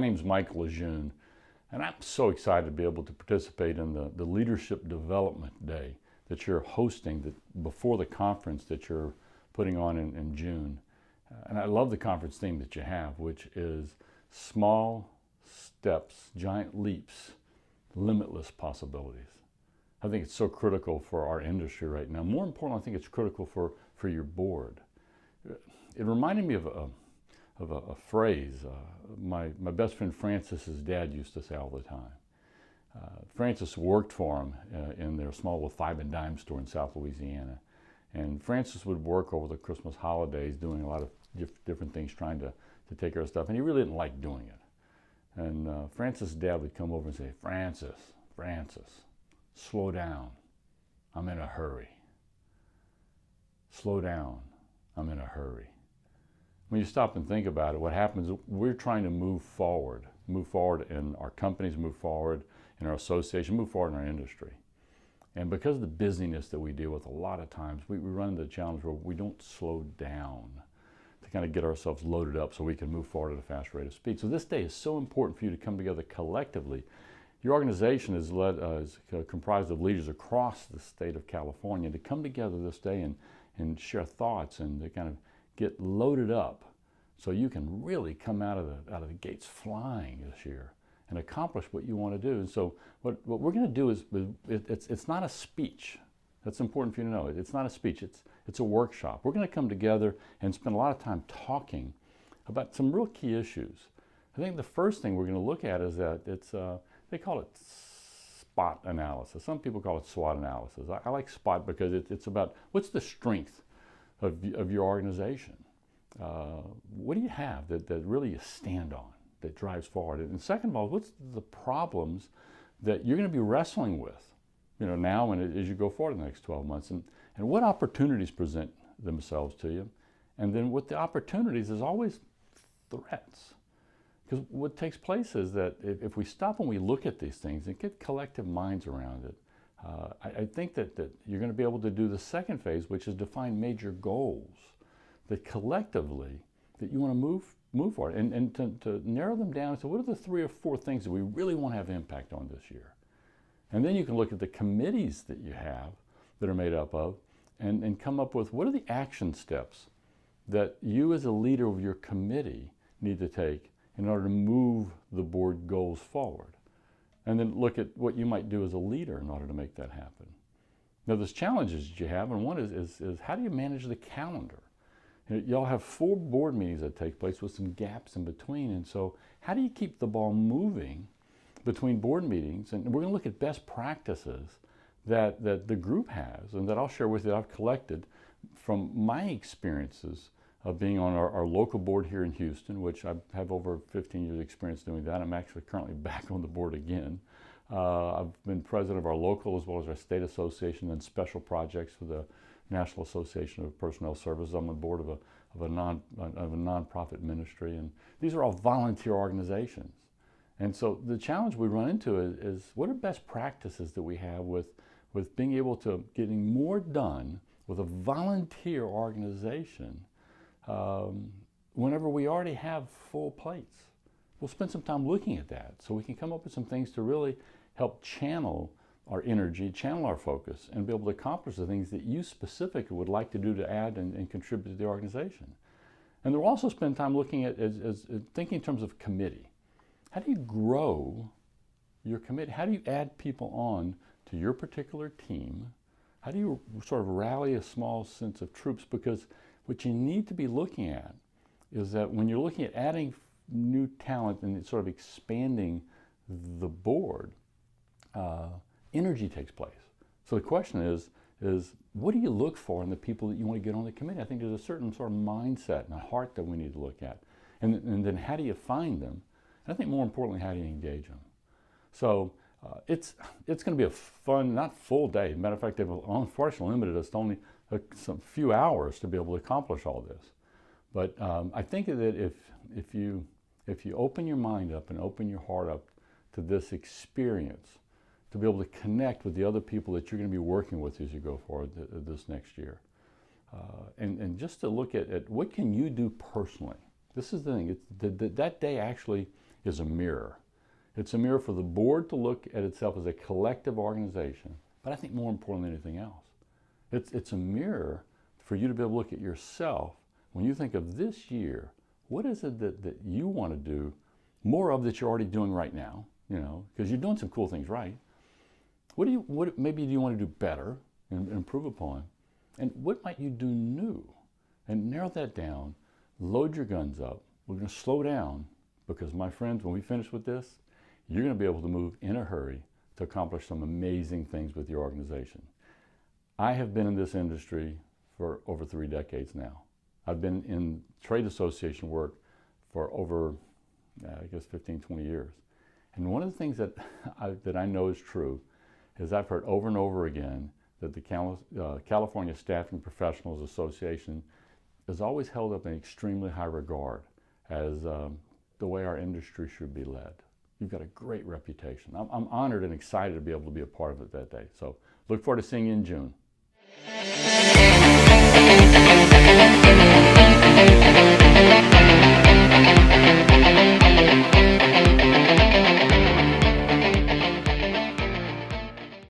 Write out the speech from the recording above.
My name is Mike Lejeune, and I'm so excited to be able to participate in the Leadership Development Day that you're hosting before the conference that you're putting on in June. And I love the conference theme that you have, which is small steps, giant leaps, limitless possibilities. I think it's so critical for our industry right now. More importantly, I think it's critical for your board. It reminded me of a phrase my best friend Francis's dad used to say all the time. Francis worked for him in their small little five and dime store in South Louisiana. And Francis would work over the Christmas holidays doing a lot of different things, trying to take care of stuff, and he really didn't like doing it. And Francis's dad would come over and say, Francis, slow down, I'm in a hurry. Slow down, I'm in a hurry. When you stop and think about it, what happens is we're trying to move forward in our companies, move forward in our association, move forward in our industry. And because of the busyness that we deal with, a lot of times we run into the challenge where we don't slow down to kind of get ourselves loaded up so we can move forward at a fast rate of speed. So this day is so important for you to come together collectively. Your organization is comprised of leaders across the state of California to come together this day and share thoughts and to kind of get loaded up so you can really come out of the gates flying this year and accomplish what you want to do. And so what we're going to do is, it's not a speech. That's important for you to know. It's not a speech. It's a workshop. We're going to come together and spend a lot of time talking about some real key issues. I think the first thing we're going to look at is that they call it SPOT analysis. Some people call it SWOT analysis. I like SPOT because it's about what's the strength of your organization. What do you have that really you stand on, that drives forward? And second of all, what's the problems that you're going to be wrestling with, now and as you go forward in the next 12 months? And what opportunities present themselves to you? And then with the opportunities, there's always threats. Because what takes place is that if we stop and we look at these things and get collective minds around it, I think that you're going to be able to do the second phase, which is define major goals that collectively that you want to move forward and to narrow them down. So what are the 3 or 4 things that we really want to have impact on this year? And then you can look at the committees that you have that are made up of and come up with what are the action steps that you as a leader of your committee need to take in order to move the board goals forward. And then look at what you might do as a leader in order to make that happen. Now there's challenges that you have, and one is how do you manage the calendar? Y'all have 4 board meetings that take place with some gaps in between, and so how do you keep the ball moving between board meetings? And we're going to look at best practices that the group has and that I'll share with you that I've collected from my experiences of being on our local board here in Houston, which I have over 15 years experience doing that. I'm actually currently back on the board again. I've been president of our local as well as our state association and special projects for the National Association of Personnel Services. I'm on the board of a nonprofit ministry, and these are all volunteer organizations. And so the challenge we run into is what are best practices that we have with being able to getting more done with a volunteer organization whenever we already have full plates. We'll spend some time looking at that so we can come up with some things to really help channel our energy, channel our focus, and be able to accomplish the things that you specifically would like to do to add and contribute to the organization. And we'll also spend time looking at thinking in terms of committee. How do you grow your committee? How do you add people on to your particular team? How do you sort of rally a small sense of troops? Because what you need to be looking at is that when you're looking at adding new talent and sort of expanding the board, energy takes place. So the question is what do you look for in the people that you want to get on the committee? I think there's a certain sort of mindset and a heart that we need to look at. And then how do you find them? And I think more importantly, how do you engage them? So it's going to be a fun, not full day. Matter of fact, they've unfortunately limited us to only some few hours to be able to accomplish all this. But I think that if you open your mind up and open your heart up to this experience, to be able to connect with the other people that you're going to be working with as you go forward this next year, and just to look at what can you do personally. This is the thing. That day actually is a mirror. It's a mirror for the board to look at itself as a collective organization, but I think more important than anything else, it's a mirror for you to be able to look at yourself when you think of this year. What is it that you want to do more of that you're already doing right now? Because you're doing some cool things right. What maybe do you want to do better and improve upon? And what might you do new? And narrow that down, load your guns up. We're going to slow down because, my friends, when we finish with this, you're going to be able to move in a hurry to accomplish some amazing things with your organization. I have been in this industry for over 3 decades now. I've been in trade association work for over, 15, 20 years. And one of the things that I know is true is I've heard over and over again that the California Staffing Professionals Association is always held up in extremely high regard as the way our industry should be led. You've got a great reputation. I'm honored and excited to be able to be a part of it that day. So look forward to seeing you in June.